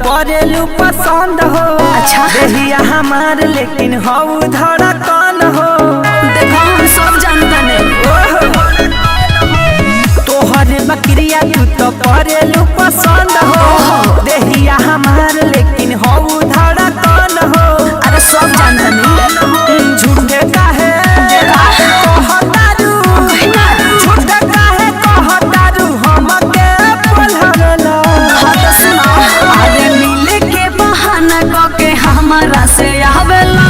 परेलू पसंद हो। अच्छा देहिया हमार लेकिन हो धड़कन हो। देखो हम सब जानता नहीं तोहर बकरिया तू तो परेलू पसंद हो। देहिया हमार लेकिन हो धड़कन हो। अरे सब जानता नहीं झूठे काहे कहतारू, झूठे काहे कहतारू हमके बोलहरला। हाँ तो सुनो अरे मिले के बहाना के हमारा से आवेला।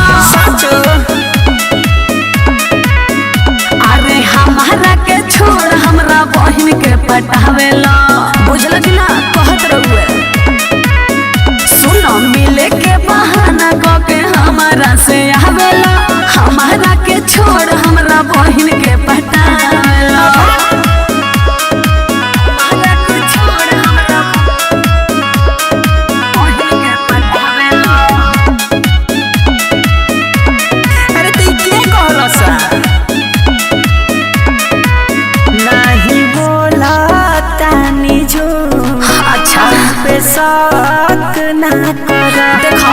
अरे हमारा के छोड़ हमरा बहन के पटावेला। बुझल कि ना कहत रहुए सुनो मिले के बहाना के हमारा से आवेला। हमारा के छोड़ हमरा बहन के पटावेला। हमारा के छोड़ हमरा बहन के पटावेला। अरे तू के कहलसा नहीं बोला तानी जो। अच्छा पे शक ना कर। देखो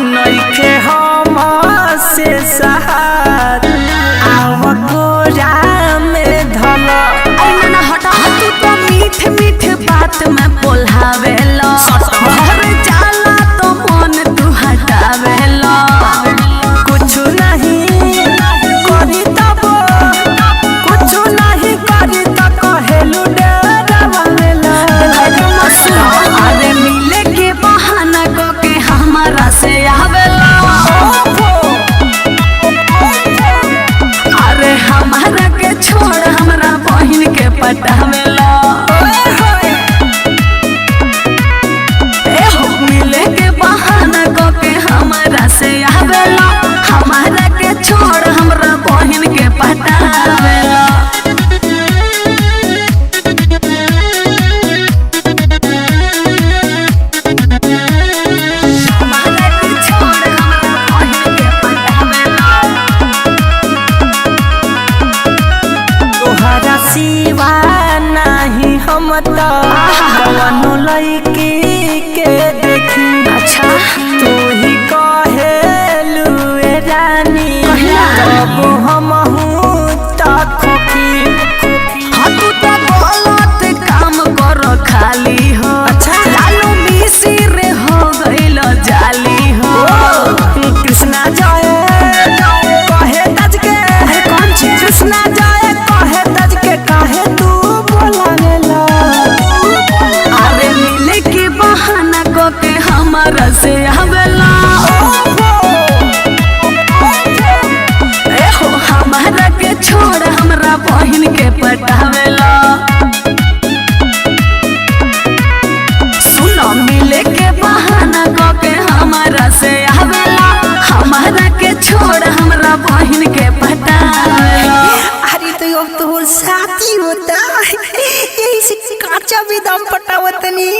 नइखे हम से सहार आव गोरा में धल। अरे ना हटा तू तो मीठ मीठ बात में बोलावेला। घर जाला तो मन तू हटावेला। कुछ नहीं करी तब कुछ नहीं करी त कहेलू डरवावेला। अरे मिले के बहाना के हमारा से आवेला। अरे हमारा के छोड़ हमरा बहन के पटावेला। मिले के बहाना के हमारा से आवेला। हमारा के छोड़ हमरा बहन के पटावेला। हमारा के छोड़ हमरा बहन के पटावेला। तोहरा सिवा नहीं हम तो कवनो लड़की के देखी। अच्छा तू ही कहेलू ए रानी तब हमहू तक खोखी। हाँ तू तो गलत काम कर खाली हो। अच्छा। लालू मिसिर हो गइल जाली हो। कृष्णा जाए कहे तज के। अरे कौन चीज? कृष्णा जाए कहे तज के काहे तू बोलावेला। अरे मिले के बहाना के हमारा से आवेला। हो हमारा के छोड़ हमरा बहन के पटावेला। सुनो मिले के बहाना के हमारा से आवेला। हमारा के छोड़ हमरा बहन के पटावेला। अरे तो यो तोर साथी होता यही से काचा भी दम पटावतनी।